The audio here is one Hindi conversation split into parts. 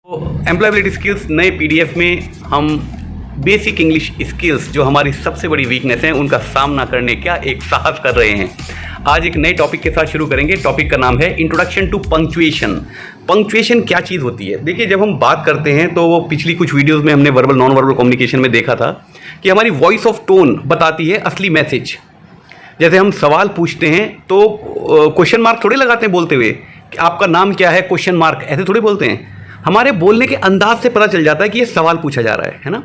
एम्प्लॉयबिलिटी स्किल्स नए पीडीएफ में हम बेसिक इंग्लिश स्किल्स जो हमारी सबसे बड़ी वीकनेस है उनका सामना करने का एक साहस कर रहे हैं। आज एक नए टॉपिक के साथ शुरू करेंगे। टॉपिक का नाम है इंट्रोडक्शन टू पंक्चुएशन। पंक्चुएशन क्या चीज़ होती है? देखिए, जब हम बात करते हैं तो वो पिछली कुछ वीडियोज़ में हमने वर्बल नॉन वर्बल कम्युनिकेशन में देखा था कि हमारी वॉइस ऑफ टोन बताती है असली मैसेज। जैसे हम सवाल पूछते हैं तो क्वेश्चन मार्क थोड़े लगाते हैं बोलते हुए कि आपका नाम क्या है, क्वेश्चन मार्क, ऐसे थोड़े बोलते हैं। हमारे बोलने के अंदाज से पता चल जाता है कि ये सवाल पूछा जा रहा है ना।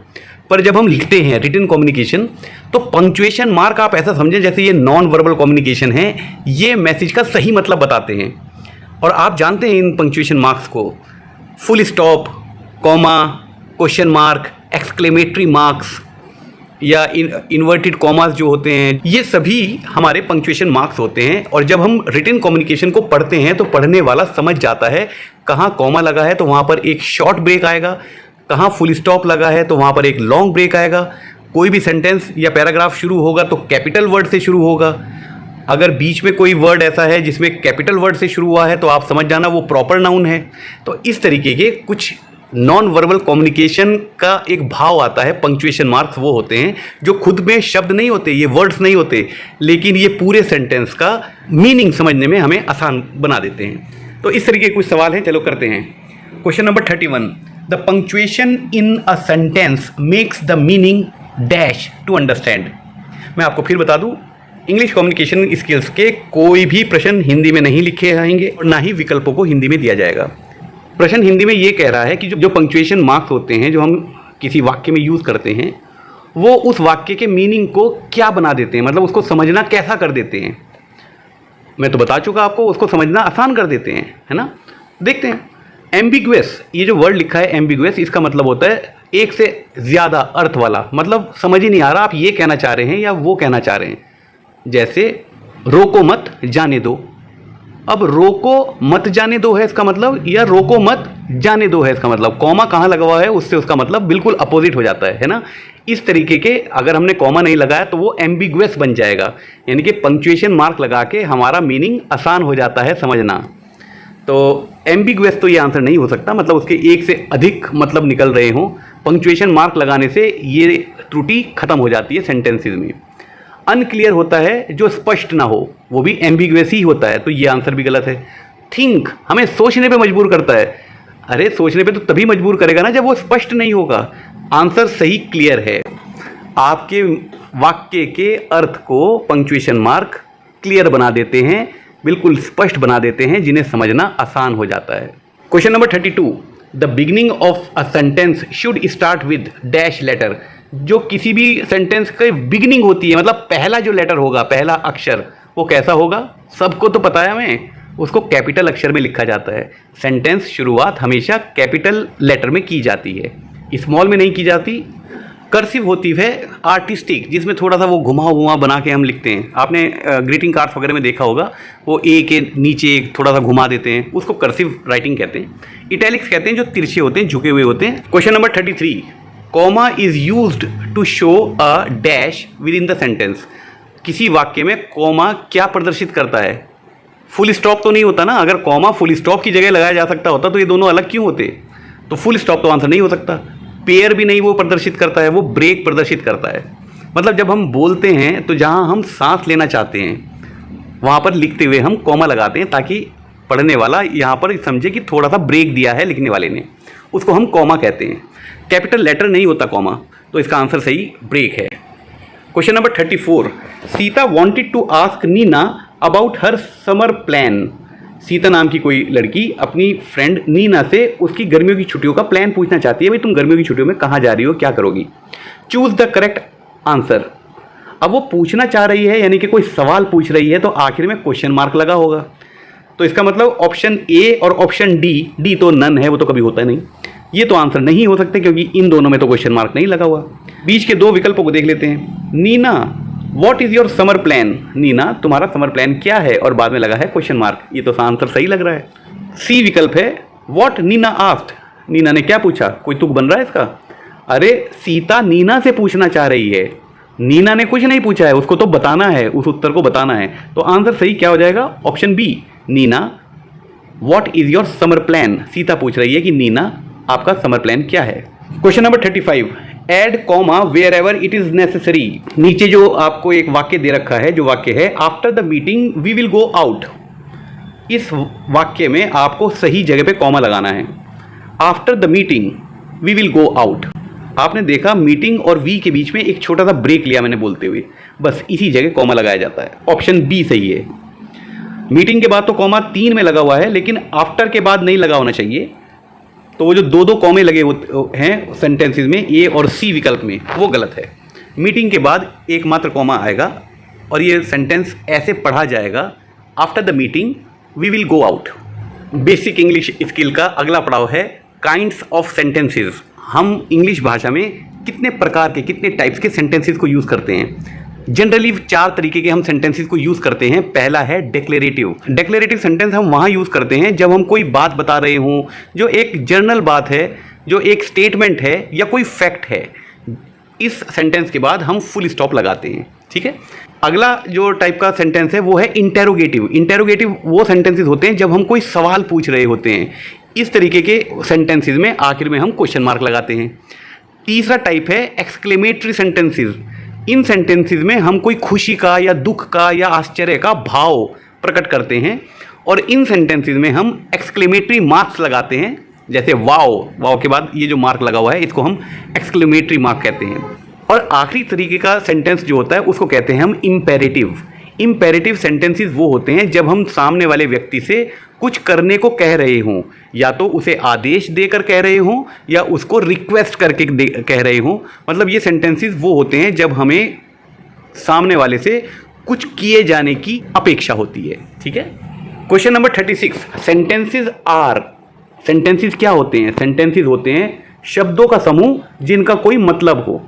पर जब हम लिखते हैं रिटन कम्युनिकेशन तो पंक्चुएशन मार्क आप ऐसा समझें जैसे ये नॉन वर्बल कम्युनिकेशन है, ये मैसेज का सही मतलब बताते हैं। और आप जानते हैं इन पंक्चुएशन मार्क्स को full stop, comma, question mark, exclamatory marks या इन्वर्टेड कॉमास जो होते हैं, ये सभी हमारे पंक्चुएशन मार्क्स होते हैं। और जब हम रिटन कम्युनिकेशन को पढ़ते हैं तो पढ़ने वाला समझ जाता है कहाँ कॉमा लगा है तो वहाँ पर एक शॉर्ट ब्रेक आएगा, कहाँ फुल स्टॉप लगा है तो वहाँ पर एक लॉन्ग ब्रेक आएगा। कोई भी सेंटेंस या पैराग्राफ शुरू होगा तो कैपिटल वर्ड से शुरू होगा। अगर बीच में कोई वर्ड ऐसा है जिसमें कैपिटल वर्ड से शुरू हुआ है तो आप समझ जाना वो प्रॉपर नाउन है। तो इस तरीके के कुछ नॉन वर्बल कम्युनिकेशन का एक भाव आता है। पंक्चुएशन मार्क्स वो होते हैं जो खुद में शब्द नहीं होते, ये वर्ड्स नहीं होते, लेकिन ये पूरे सेंटेंस का मीनिंग समझने में हमें आसान बना देते हैं। तो इस तरीके के कुछ सवाल हैं, चलो करते हैं। Question number 31, the punctuation in a sentence makes the meaning dash to understand. मैं आपको फिर बता दूं, इंग्लिश कम्युनिकेशन स्किल्स के कोई भी प्रश्न हिंदी में नहीं लिखे रहेंगे और ना ही विकल्पों को हिंदी में दिया जाएगा। प्रश्न हिंदी में ये कह रहा है कि जो पंक्चुएशन मार्क्स होते हैं जो हम किसी वाक्य में यूज़ करते हैं वो उस वाक्य के मीनिंग को क्या बना देते हैं, मतलब उसको समझना कैसा कर देते हैं। मैं तो बता चुका आपको, उसको समझना आसान कर देते हैं, है ना। देखते हैं। एम्बिगुअस, ये जो वर्ड लिखा है एम्बिगुअस, इसका मतलब होता है एक से ज़्यादा अर्थ वाला, मतलब समझ ही नहीं आ रहा आप ये कहना चाह रहे हैं या वो कहना चाह रहे हैं। जैसे रोको मत जाने दो। अब रोको मत जाने दो है इसका मतलब, या रोको मत जाने दो है इसका मतलब। कॉमा कहाँ लगा हुआ है उससे उसका मतलब बिल्कुल अपोजिट हो जाता है ना। इस तरीके के अगर हमने कॉमा नहीं लगाया तो वो एम्बिगुअस बन जाएगा, यानी कि पंक्चुएशन मार्क लगा के हमारा मीनिंग आसान हो जाता है समझना। तो एम्बिगुअस तो ये आंसर नहीं हो सकता, मतलब उसके एक से अधिक मतलब निकल रहे हों। पंक्चुएशन मार्क लगाने से ये त्रुटि खत्म हो जाती है सेंटेंसेस में। अनक्लियर होता है जो स्पष्ट ना हो, वो भी एम्बिगुअस ही होता है, तो ये आंसर भी गलत है। थिंक हमें सोचने पे मजबूर करता है। अरे सोचने पे तो तभी मजबूर करेगा ना जब वो स्पष्ट नहीं होगा। आंसर सही क्लियर है। आपके वाक्य के अर्थ को पंक्चुएशन मार्क क्लियर बना देते हैं, बिल्कुल स्पष्ट बना देते हैं, जिन्हें समझना आसान हो जाता है। Question number 32, the beginning of a sentence should start with dash letter. जो किसी भी सेंटेंस की बिगिनिंग होती है, मतलब पहला जो लेटर होगा, पहला अक्षर, वो कैसा होगा? सबको तो पता है हमें, उसको कैपिटल अक्षर में लिखा जाता है। सेंटेंस शुरुआत हमेशा कैपिटल लेटर में की जाती है, स्मॉल में नहीं की जाती। कर्सिव होती है आर्टिस्टिक, जिसमें थोड़ा सा वो घुमा हुआ बना के हम लिखते हैं। आपने ग्रीटिंग कार्ड्स वगैरह में देखा होगा, वो ए के नीचे थोड़ा सा घुमा देते हैं, उसको कर्सिव राइटिंग कहते हैं। इटैलिक्स कहते हैं जो तिरछे होते हैं, झुके हुए होते हैं। Question number 33, comma is used to show a dash within the sentence. किसी वाक्य में कॉमा क्या प्रदर्शित करता है? फुल स्टॉप तो नहीं होता ना। अगर कॉमा फुल स्टॉप की जगह लगाया जा सकता होता तो ये दोनों अलग क्यों होते? तो फुल स्टॉप तो आंसर नहीं हो सकता। पेयर भी नहीं वो प्रदर्शित करता है, वो ब्रेक प्रदर्शित करता है। मतलब जब हम बोलते हैं तो जहाँ हम सांस लेना चाहते हैं वहाँ पर लिखते हुए हम कॉमा लगाते हैं ताकि पढ़ने वाला यहाँ पर समझे कि थोड़ा सा ब्रेक दिया है लिखने वाले ने, उसको हम कॉमा कहते हैं। कैपिटल लेटर नहीं होता कॉमा, तो इसका आंसर सही ब्रेक है। Question number 34, Sita wanted to ask Neena about her summer plan. Sita नाम की कोई लड़की अपनी फ्रेंड नीना से उसकी गर्मियों की छुट्टियों का प्लान पूछना चाहती है। भाई तुम गर्मियों की छुट्टियों में कहाँ जा रही हो, क्या करोगी? Choose the correct answer. अब वो पूछना चाह रही है, यानी कि कोई सवाल पूछ रही है, तो आखिर में क्वेश्चन मार्क लगा होगा। तो इसका मतलब ऑप्शन ए और ऑप्शन डी तो नन है, वो तो कभी होता नहीं। ये तो आंसर नहीं हो सकते क्योंकि इन दोनों में तो क्वेश्चन मार्क नहीं लगा हुआ। बीच के दो विकल्पों को देख लेते हैं। Neena what is your summer plan. Neena तुम्हारा समर प्लान क्या है, और बाद में लगा है क्वेश्चन मार्क। ये तो आंसर सही लग रहा है। सी विकल्प है व्हाट नीना आस्क्ड। नीना ने क्या पूछा? कोई तुक बन रहा है इसका? अरे सीता नीना से पूछना चाह रही है, नीना ने कुछ नहीं पूछा है, उसको तो बताना है, उस उत्तर को बताना है। तो आंसर सही क्या हो जाएगा? Option B, Neena what is your summer plan. Sita पूछ रही है कि नीना आपका समर प्लान क्या है। Question number 35, add comma wherever it is necessary. नीचे जो आपको एक वाक्य दे रखा है, जो वाक्य है after the meeting we will go out, इस वाक्य में आपको सही जगह पे कॉमा लगाना है। After the meeting we will go out, आपने देखा मीटिंग और वी के बीच में एक छोटा सा ब्रेक लिया मैंने बोलते हुए, बस इसी जगह कॉमा लगाया जाता है। ऑप्शन बी सही है। मीटिंग के बाद तो कॉमा 3 में लगा हुआ है, लेकिन आफ्टर के बाद नहीं लगा होना चाहिए। तो वो जो दो कॉमे लगे हैं सेंटेंसेस में ए और सी विकल्प में, वो गलत है। मीटिंग के बाद एकमात्र कॉमा आएगा और ये सेंटेंस ऐसे पढ़ा जाएगा, after the meeting we will go out. Basic English skill का अगला पड़ाव है काइंड्स ऑफ सेंटेंसेस। हम इंग्लिश भाषा में कितने प्रकार के, कितने टाइप्स के सेंटेंसेस को यूज़ करते हैं। जनरली 4 तरीके के हम सेंटेंसेस को यूज़ करते हैं। पहला है डिक्लेरेटिव। डिक्लेरेटिव सेंटेंस हम वहाँ यूज़ करते हैं जब हम कोई बात बता रहे हों, जो एक जनरल बात है, जो एक स्टेटमेंट है या कोई फैक्ट है। इस सेंटेंस के बाद हम फुल स्टॉप लगाते हैं, ठीक है। अगला जो टाइप का सेंटेंस है वो है इंटेरोगेटिव। इंटेरोगेटिव वो सेंटेंसेस होते हैं जब हम कोई सवाल पूछ रहे होते हैं। इस तरीके के सेंटेंसेस में आखिर में हम क्वेश्चन मार्क लगाते हैं। तीसरा टाइप है एक्सक्लेमेटरी सेंटेंसेस। इन सेंटेंसेस में हम कोई खुशी का या दुख का या आश्चर्य का भाव प्रकट करते हैं और इन सेंटेंसेस में हम एक्सक्लेमेटरी मार्क्स लगाते हैं। जैसे वाओ, वाओ के बाद ये जो मार्क लगा हुआ है इसको हम एक्सक्लेमेटरी मार्क कहते हैं। और आखिरी तरीके का सेंटेंस जो होता है उसको कहते हैं हम इम्पेरेटिव। इम्पेरेटिव सेंटेंसेस वो होते हैं जब हम सामने वाले व्यक्ति से कुछ करने को कह रहे हों, या तो उसे आदेश देकर कह रहे हों या उसको रिक्वेस्ट करके कह रहे हों। मतलब ये सेंटेंसेस वो होते हैं जब हमें सामने वाले से कुछ किए जाने की अपेक्षा होती है, ठीक है। Question number 36, sentences are. Sentences क्या होते हैं? सेंटेंसेस होते हैं शब्दों का समूह जिनका कोई मतलब हो।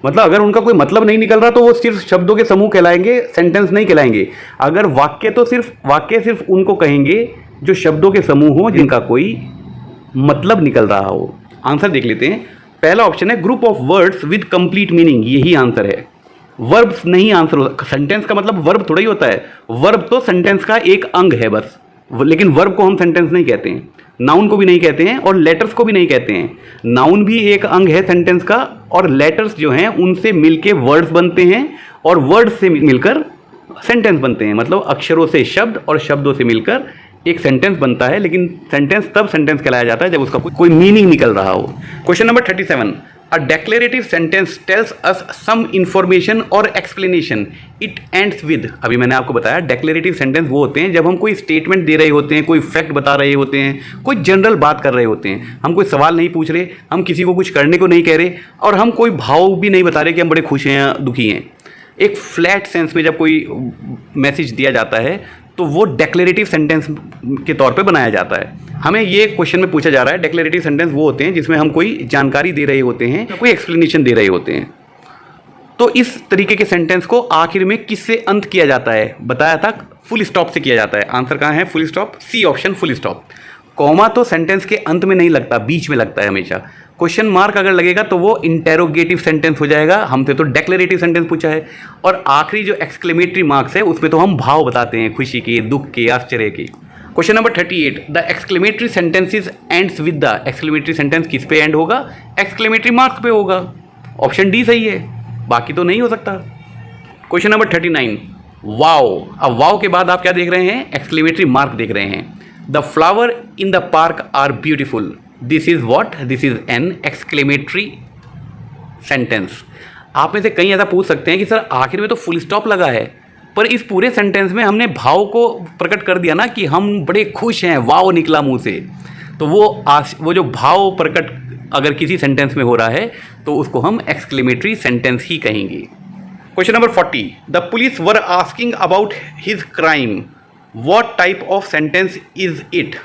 मतलब अगर उनका कोई मतलब नहीं निकल रहा तो वो सिर्फ शब्दों के समूह कहलाएंगे, सेंटेंस नहीं कहलाएंगे। अगर वाक्य सिर्फ उनको कहेंगे जो शब्दों के समूह हो जिनका कोई मतलब निकल रहा हो। आंसर देख लेते हैं। पहला ऑप्शन है group of words with complete meaning, यही आंसर है। वर्ब्स नहीं आंसर होता। सेंटेंस का मतलब वर्ब थोड़ा ही होता है। वर्ब तो सेंटेंस का एक अंग है बस, लेकिन वर्ब को हम सेंटेंस नहीं कहते हैं। नाउन को भी नहीं कहते हैं और लेटर्स को भी नहीं कहते हैं। नाउन भी एक अंग है सेंटेंस का और लेटर्स जो हैं उनसे मिलके वर्ड्स बनते हैं और वर्ड्स से मिलकर सेंटेंस बनते हैं। मतलब अक्षरों से शब्द और शब्दों से मिलकर एक सेंटेंस बनता है, लेकिन सेंटेंस तब सेंटेंस कहलाया जाता है जब उसका कोई मीनिंग निकल रहा हो। Question number 37, a declarative sentence tells us some information और एक्सप्लेनेशन, इट एंड्स विद। अभी मैंने आपको बताया डेक्लेरेटिव सेंटेंस वो होते हैं जब हम कोई स्टेटमेंट दे रहे होते हैं, कोई फैक्ट बता रहे होते हैं, कोई जनरल बात कर रहे होते हैं। हम कोई सवाल नहीं पूछ रहे, हम किसी को कुछ करने को नहीं कह रहे और हम कोई भाव भी नहीं बता रहे कि हम बड़े खुश हैं या दुखी हैं। एक फ्लैट सेंस में जब कोई मैसेज दिया जाता है तो वो डेक्लेरेटिव सेंटेंस के तौर पे बनाया जाता है। हमें ये क्वेश्चन में पूछा जा रहा है डेक्लेरेटिव सेंटेंस वो होते हैं जिसमें हम कोई जानकारी दे रहे होते हैं, कोई एक्सप्लेनेशन दे रहे होते हैं। तो इस तरीके के सेंटेंस को आखिर में किससे अंत किया जाता है? बताया था फुल स्टॉप से किया जाता है। आंसर कहाँ है? Full stop, C option full stop. Comma तो सेंटेंस के अंत में नहीं लगता, बीच में लगता है हमेशा। क्वेश्चन मार्क अगर लगेगा तो वो इंटेरोगेटिव सेंटेंस हो जाएगा। हमसे तो डेक्लेरेटिव सेंटेंस पूछा है। और आखिरी जो एक्सक्लेमेटरी मार्क्स है उसमें तो हम भाव बताते हैं, खुशी के, दुख के, आश्चर्य के। Question number 38, the exclamatory sentences ends with the. Exclamatory sentence किस पे एंड होगा? एक्सक्लेमेटरी मार्क्स पे होगा। ऑप्शन डी सही है, बाकी तो नहीं हो सकता। Question number 39, wow. अब वाओ के बाद आप क्या देख रहे हैं? एक्सक्लेमेटरी मार्क देख रहे हैं। The flower in the park are beautiful, this is what? This is an exclamatory sentence. आप में से कई ऐसा पूछ सकते हैं कि सर आखिर में तो फुल स्टॉप लगा है, पर इस पूरे सेंटेंस में हमने भाव को प्रकट कर दिया ना कि हम बड़े खुश हैं, वाओ निकला मुंह से। तो वो जो भाव प्रकट अगर किसी सेंटेंस में हो रहा है तो उसको हम एक्सक्लेमेटरी सेंटेंस ही कहेंगे। Question number 40, the police were asking about his crime, what type of sentence is it?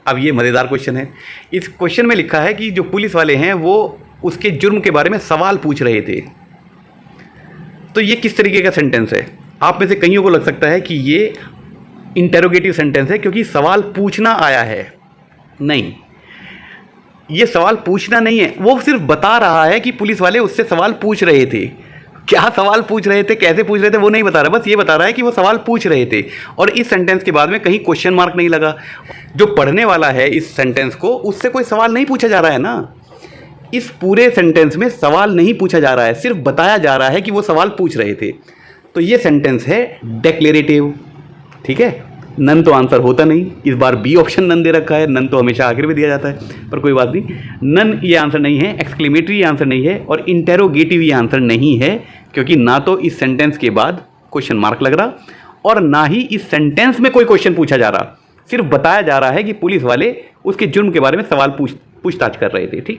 अब ये मज़ेदार क्वेश्चन है। इस क्वेश्चन में लिखा है कि जो पुलिस वाले हैं वो उसके जुर्म के बारे में सवाल पूछ रहे थे। तो ये किस तरीके का सेंटेंस है? आप में से कईयों को लग सकता है कि ये इंटेरोगेटिव सेंटेंस है क्योंकि सवाल पूछना आया है। नहीं, ये सवाल पूछना नहीं है, वो सिर्फ बता रहा है कि पुलिस वाले उससे सवाल पूछ रहे थे। क्या सवाल पूछ रहे थे, कैसे पूछ रहे थे वो नहीं बता रहा, बस ये बता रहा है कि वो सवाल पूछ रहे थे और इस सेंटेंस के बाद में कहीं क्वेश्चन मार्क नहीं लगा। जो पढ़ने वाला है इस सेंटेंस को, उससे कोई सवाल नहीं पूछा जा रहा है ना। इस पूरे सेंटेंस में सवाल नहीं पूछा जा रहा है, सिर्फ बताया जा रहा है कि वो सवाल पूछ रहे थे। तो ये सेंटेंस है डिक्लेरेटिव, ठीक है। नन तो आंसर होता नहीं, इस बार बी ऑप्शन नन दे रखा है, नन तो हमेशा आखिर में दिया जाता है, पर कोई बात नहीं। नन ये आंसर नहीं है, एक्सक्लेमेटरी आंसर नहीं है और इंटेरोगेटिव ये आंसर नहीं है, क्योंकि ना तो इस सेंटेंस के बाद क्वेश्चन मार्क लग रहा और ना ही इस सेंटेंस में कोई क्वेश्चन पूछा जा रहा, सिर्फ बताया जा रहा है कि पुलिस वाले उसके जुर्म के बारे में सवाल पूछताछ कर रहे थे, ठीक।